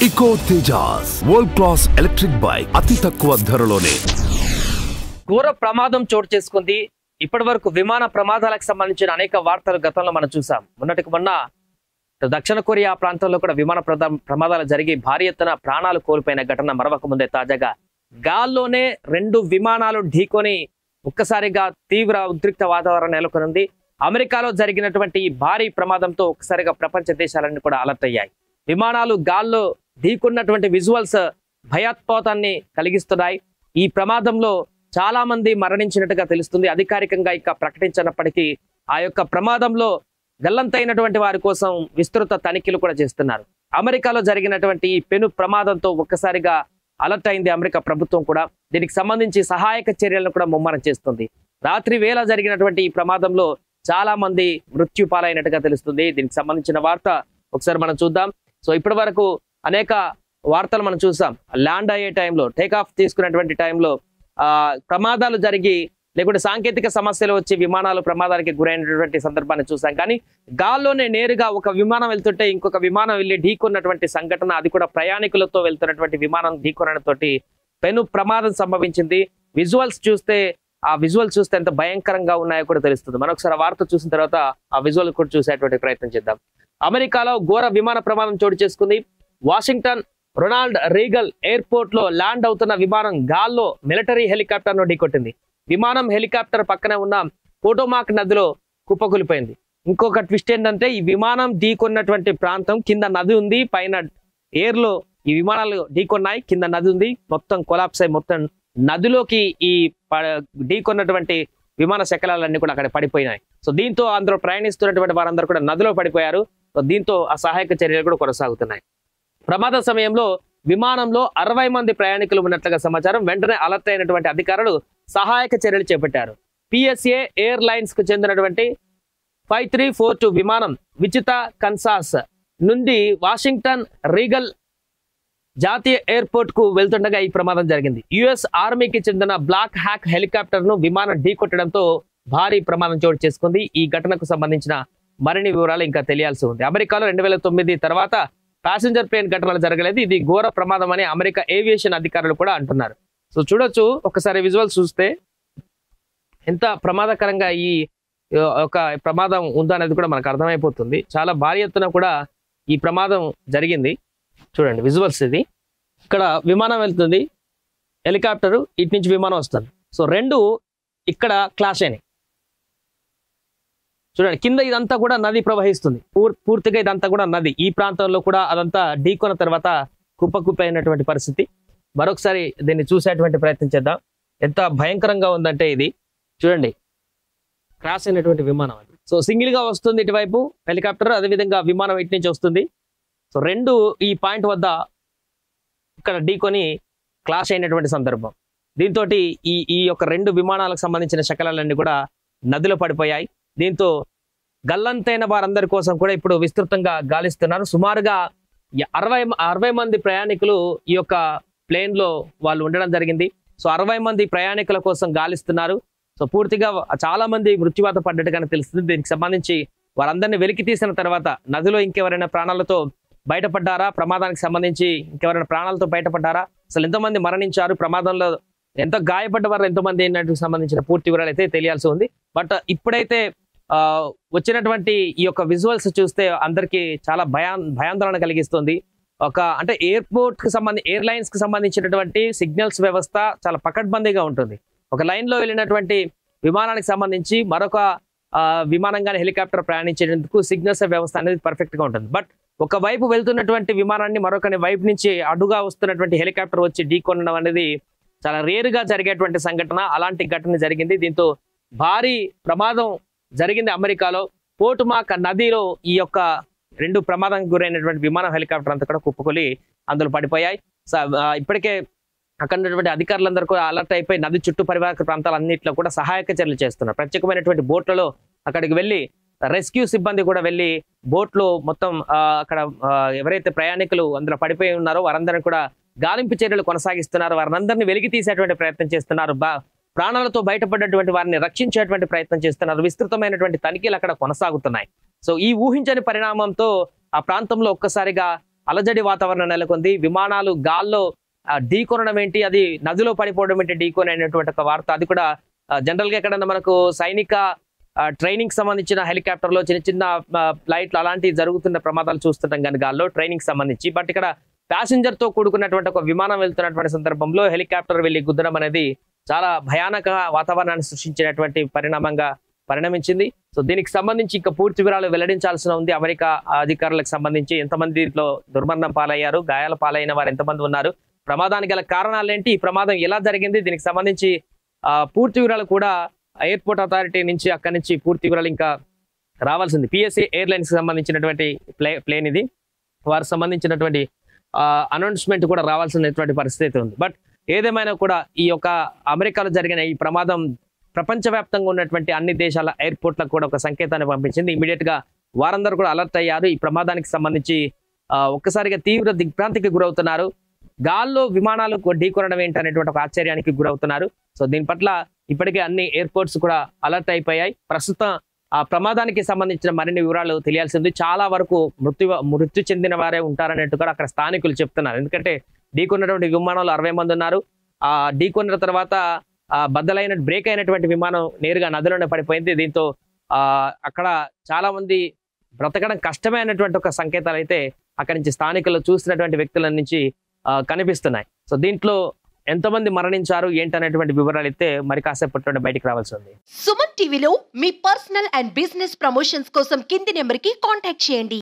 ఇకో Tejas world class electric bike అతి తక్కువ ధరలోనే. ఘోర ప్రమాదం చోటు చేసుకుంది. ఇప్పటి వరకు విమాన ప్రమాదాలకు సంబంధించిన అనేక వార్తలు గతంలో మనం చూసాం. మొన్నటికి మొన్న దక్షిణ కొరియా ప్రాంతంలో కూడా విమాన ప్రమాదాలు జరిగి భారీ ఎత్తున ప్రాణాలు కోల్పోయిన ఘటన మరవక ముందే తాజాగా గాల్లోనే 2 విమానాలు ఢీకొని ఒక్కసారిగా తీవ్ర ఉద్రిక్త వాతావరణం నెలకొంది. అమెరికాలో జరిగినటువంటి ఈ భారీ ప్రమాదంతో ఒక్కసారిగా ప్రపంచ దేశాలన్నీ కూడా అలర్ట్ అయ్యాయి. విమానాలు గాల్లో ఢీకొన్నటువంటి విజువల్స్ భయోత్పాతాన్ని కలిగిస్తున్నాయి. ఈ ప్రమాదంలో చాలా మంది మరణించినట్టుగా తెలుస్తుంది. అధికారికంగా ఇక ప్రకటించినప్పటికీ ఆ యొక్క ప్రమాదంలో గల్లంతైనటువంటి వారి కోసం విస్తృత తనిఖీలు కూడా చేస్తున్నారు. అమెరికాలో జరిగినటువంటి ఈ పెను ప్రమాదంతో ఒక్కసారిగా అలర్ట్ అయింది అమెరికా ప్రభుత్వం కూడా. దీనికి సంబంధించి సహాయక చర్యలను కూడా ముమ్మరం చేస్తుంది. రాత్రి వేళ జరిగినటువంటి ఈ ప్రమాదంలో చాలా మంది మృత్యు పాలైనట్టుగా తెలుస్తుంది. దీనికి సంబంధించిన వార్త ఒకసారి మనం చూద్దాం. సో ఇప్పటి వరకు అనేక వార్తలు మనం చూసాం. ల్యాండ్ అయ్యే టైంలో, టేక్ ఆఫ్ తీసుకున్నటువంటి టైంలో ప్రమాదాలు జరిగి లేకుంటే సాంకేతిక సమస్యలు వచ్చి విమానాలు ప్రమాదానికి గురైనటువంటి సందర్భాన్ని చూసాం. కానీ గాల్లోనే నేరుగా ఒక విమానం వెళ్తుంటే ఇంకొక విమానం వెళ్ళి ఢీకొన్నటువంటి సంఘటన, అది కూడా ప్రయాణికులతో వెళ్తున్నటువంటి విమానం ఢీకొనడంతో పెను ప్రమాదం సంభవించింది. విజువల్స్ చూస్తే ఎంత భయంకరంగా ఉన్నాయో కూడా తెలుస్తుంది. మరొకసారి ఆ వార్త చూసిన తర్వాత ఆ విజువల్ కూడా చూసేటువంటి ప్రయత్నం చేద్దాం. అమెరికాలో ఘోర విమాన ప్రమాదం చోటు చేసుకుంది. వాషింగ్టన్ రొనాల్డ్ రీగల్ ఎయిర్పోర్ట్ లో ల్యాండ్ అవుతున్న విమానం గాల్లో మిలిటరీ హెలికాప్టర్ ను ఢీకొట్టింది. విమానం హెలికాప్టర్ పక్కనే ఉన్న పోటోమాక్ నదిలో కుప్పకూలిపోయింది. ఇంకొక ట్విస్ట్ ఏంటంటే ఈ విమానం ఢీకొన్నటువంటి ప్రాంతం కింద నది ఉంది, పైన ఎయిర్ లో ఈ విమానాలు ఢీకొన్నాయి, కింద నది ఉంది, మొత్తం కొలాప్స్ అయి మొత్తం నదిలోకి ఈ ఢీకొన్నటువంటి విమాన శకలాలన్నీ కూడా అక్కడ పడిపోయినాయి. సో దీంతో అందులో ప్రయాణిస్తున్నటువంటి వారందరూ కూడా నదిలో పడిపోయారు. సో దీంతో ఆ సహాయక చర్యలు కూడా కొనసాగుతున్నాయి. ప్రమాద సమయంలో విమానంలో 60 మంది ప్రయాణికులు ఉన్నట్లుగా సమాచారం. వెంటనే అలర్ట్ అయినటువంటి అధికారులు సహాయక చర్యలు చేపట్టారు. పిఎస్ఏ ఎయిర్ లైన్స్ కు చెందినటువంటి 5342 విమానం విచితా కన్సాస్ నుండి వాషింగ్టన్ రీగల్ జాతీయ ఎయిర్పోర్ట్ కు వెళ్తుండగా ఈ ప్రమాదం జరిగింది. యుఎస్ ఆర్మీకి చెందిన బ్లాక్ హ్యాక్ హెలికాప్టర్ ను విమానం ఢీకొట్టడంతో భారీ ప్రమాదం చోటు చేసుకుంది. ఈ ఘటనకు సంబంధించిన మరిన్ని వివరాలు ఇంకా తెలియాల్సి ఉంది. అమెరికాలో 2009 తర్వాత ప్యాసింజర్ ప్లేన్ ఘటనలు జరగలేదు. ఇది ఘోర ప్రమాదం అని అమెరికా ఏవియేషన్ అధికారులు కూడా అంటున్నారు. సో చూడొచ్చు, ఒకసారి విజువల్స్ చూస్తే ఎంత ప్రమాదకరంగా ఈ ఒక ప్రమాదం ఉందో అనేది కూడా మనకు అర్థమైపోతుంది. చాలా భారీ ఎత్తున కూడా ఈ ప్రమాదం జరిగింది. చూడండి విజువల్స్, ఇది ఇక్కడ విమానం వెళ్తుంది, హెలికాప్టరు ఇటు నుంచి విమానం వస్తుంది. సో 2 ఇక్కడ క్లాష్ అయినాయి. చూడండి కింద ఇదంతా కూడా నది ప్రవహిస్తుంది, పూర్తిగా ఇదంతా కూడా నది. ఈ ప్రాంతంలో కూడా అదంతా ఢీకొన్న తర్వాత కుప్పకుప్పైనటువంటి పరిస్థితి. మరొకసారి దీన్ని చూసేటువంటి ప్రయత్నం చేద్దాం. ఎంత భయంకరంగా ఉందంటే ఇది చూడండి, క్రాష్ అయినటువంటి విమానం అది. సో సింగిల్ గా వస్తుంది ఇటువైపు హెలికాప్టర్, అదేవిధంగా విమానం ఇటు నుంచి వస్తుంది. సో 2 ఈ పాయింట్ వద్ద ఇక్కడ ఢీకొని క్లాష్ అయినటువంటి సందర్భం. దీంతో ఈ యొక్క 2 విమానాలకు సంబంధించిన శకలాలన్నీ కూడా నదిలో పడిపోయాయి. దీంతో గల్లంతైన వారందరి కోసం కూడా ఇప్పుడు విస్తృతంగా గాలిస్తున్నారు. సుమారుగా 60 మంది ప్రయాణికులు ఈ యొక్క ప్లేన్ లో వాళ్ళు ఉండడం జరిగింది. సో 60 మంది ప్రయాణికుల కోసం గాలిస్తున్నారు. సో పూర్తిగా చాలా మంది మృత్యువాత పడ్డట్టుగానే తెలుస్తుంది. దీనికి సంబంధించి వారందరినీ వెలికి తీసిన తర్వాత నదిలో ఇంకెవరైనా ప్రాణాలతో బయటపడ్డారా, ప్రమాదానికి సంబంధించి ఇంకెవరైనా ప్రాణాలతో బయటపడ్డారా, అసలు ఎంతమంది మరణించారు, ప్రమాదంలో ఎంత గాయపడ్డ వారు ఎంతమంది అయినట్టుకు సంబంధించిన పూర్తి వివరాలు అయితే తెలియాల్సి ఉంది. బట్ ఇప్పుడైతే వచ్చినటువంటి ఈ యొక్క విజువల్స్ చూస్తే అందరికీ చాలా భయాందోళన కలిగిస్తుంది. అంటే ఎయిర్లైన్స్ కి సంబంధించినటువంటి సిగ్నల్స్ వ్యవస్థ చాలా పకడ్బందీగా ఉంటుంది. ఒక లైన్ లో వెళ్ళినటువంటి విమానానికి సంబంధించి మరొక విమానం కానీ హెలికాప్టర్ ప్రయాణించేందుకు సిగ్నల్స్ వ్యవస్థ అనేది పర్ఫెక్ట్ గా ఉంటుంది. బట్ ఒక వైపు వెళ్తున్నటువంటి విమానాన్ని మరొక వైపు నుంచి అడ్డుగా వస్తున్నటువంటి హెలికాప్టర్ వచ్చి ఢీకొనడం అనేది చాలా రేరుగా జరిగేటువంటి సంఘటన. అలాంటి ఘటన జరిగింది. దీంతో భారీ ప్రమాదం జరిగింది అమెరికాలో. పోటోమాక్ నదిలో ఈ యొక్క 2 ప్రమాదానికి గురైనటువంటి విమానం, హెలికాప్టర్ అంతా కూడా కుప్పకొలి అందులో పడిపోయాయి. ఇప్పటికే అక్కడ ఉన్నటువంటి అధికారులందరూ కూడా అలర్ట్ అయిపోయి నది చుట్టూ పరివాహక ప్రాంతాలన్నింటిలో కూడా సహాయక చర్యలు చేస్తున్నారు. ప్రత్యేకమైనటువంటి బోట్లలో అక్కడికి వెళ్ళి రెస్క్యూ సిబ్బంది కూడా వెళ్ళి బోట్లో మొత్తం అక్కడ ఎవరైతే ప్రయాణికులు అందులో పడిపోయి ఉన్నారో వారందరినీ కూడా గాలింపు చర్యలు కొనసాగిస్తున్నారు. వారందరినీ వెలికి తీసేటువంటి ప్రయత్నం చేస్తున్నారు. ప్రాణాలతో బయటపడ్డటువంటి వారిని రక్షించేటువంటి ప్రయత్నం చేస్తున్నారు. విస్తృతమైనటువంటి తనిఖీలు అక్కడ కొనసాగుతున్నాయి. సో ఈ ఊహించని పరిణామంతో ఆ ప్రాంతంలో ఒక్కసారిగా అలజడి వాతావరణం నెలకొంది. విమానాలు గాల్లో ఢీకొనడం ఏంటి, అది నదిలో పడిపోవడం ఏంటి ఢీకొని అనేటువంటి ఒక వార్త. అది కూడా జనరల్ గా ఎక్కడన్నా మనకు సైనిక ట్రైనింగ్ సంబంధించిన హెలికాప్టర్ లో చిన్న చిన్న ఫ్లైట్లు అలాంటివి జరుగుతున్న ప్రమాదాలు చూస్తుంటాం కానీ గాల్లో ట్రైనింగ్ సంబంధించి. బట్ ఇక్కడ ప్యాసింజర్ తో కూడుకున్నటువంటి ఒక విమానం వెళ్తున్నటువంటి సందర్భంలో హెలికాప్టర్ వెళ్లి గుద్దడం అనేది చాలా భయానక వాతావరణాన్ని సృష్టించినటువంటి పరిణామంగా పరిణమించింది. సో దీనికి సంబంధించి ఇంకా పూర్తి వివరాలు వెల్లడించాల్సిన ఉంది. అమెరికా అధికారులకు సంబంధించి ఎంతమంది దీంట్లో దుర్మరణం పాలయ్యారు, గాయాల పాలైన వారు ఎంతమంది ఉన్నారు, ప్రమాదానికి గల కారణాలు ఏంటి, ఈ ప్రమాదం ఎలా జరిగింది, దీనికి సంబంధించి పూర్తి వివరాలు కూడా ఎయిర్పోర్ట్ అథారిటీ నుంచి అక్కడి నుంచి పూర్తి వివరాలు ఇంకా రావాల్సింది. పిఎస్ఏ ఎయిర్లైన్స్ కి సంబంధించినటువంటి ప్లేన్ ఇది. వారికి సంబంధించినటువంటి అనౌన్స్మెంట్ కూడా రావాల్సినటువంటి పరిస్థితి ఉంది. బట్ ఏదేమైనా కూడా ఈ యొక్క అమెరికాలో జరిగిన ఈ ప్రమాదం ప్రపంచవ్యాప్తంగా ఉన్నటువంటి అన్ని దేశాల ఎయిర్పోర్ట్లకు కూడా ఒక సంకేతాన్ని పంపించింది. ఇమీడియట్ గా వారందరూ కూడా అలర్ట్ అయ్యారు. ఈ ప్రమాదానికి సంబంధించి ఒక్కసారిగా తీవ్ర దిగ్భ్రాంతికి గురవుతున్నారు. గాల్లో విమానాలు ఢీకొనడం ఏంటి అనేటువంటి ఒక ఆశ్చర్యానికి గురవుతున్నారు. సో దీని పట్ల ఇప్పటికే అన్ని ఎయిర్పోర్ట్స్ కూడా అలర్ట్ అయిపోయాయి. ప్రస్తుతం ఆ ప్రమాదానికి సంబంధించిన మరిన్ని వివరాలు తెలియాల్సింది. చాలా వరకు మృత్యు చెందిన వారే ఉంటారనేట్టు కూడా అక్కడ స్థానికులు చెప్తున్నారు. ఎందుకంటే ఢీకొన్నటువంటి విమానాలు 60 మంది ఉన్నారు. ఆ ఢీకొన్న తర్వాత బద్దలైన బ్రేక్ అయినటువంటి విమానం నేరుగా నదిలోనే పడిపోయింది. దీంతో అక్కడ చాలా మంది బ్రతకడం కష్టమే అనేటువంటి ఒక సంకేతాలు అయితే అక్కడి నుంచి స్థానికులు చూసినటువంటి వ్యక్తుల నుంచి కనిపిస్తున్నాయి. సో దీంట్లో ఎంతమంది మరణించారు ఏంటనేటువంటి వివరాలు అయితే మరి కాసేపట్లో బయటికి రావాల్సి ఉంది. సుమన్ టీవీలో మీ పర్సనల్ అండ్ బిజినెస్ ప్రమోషన్స్ కోసం కింది నెంబర్ కి కాంటాక్ట్ చేయండి.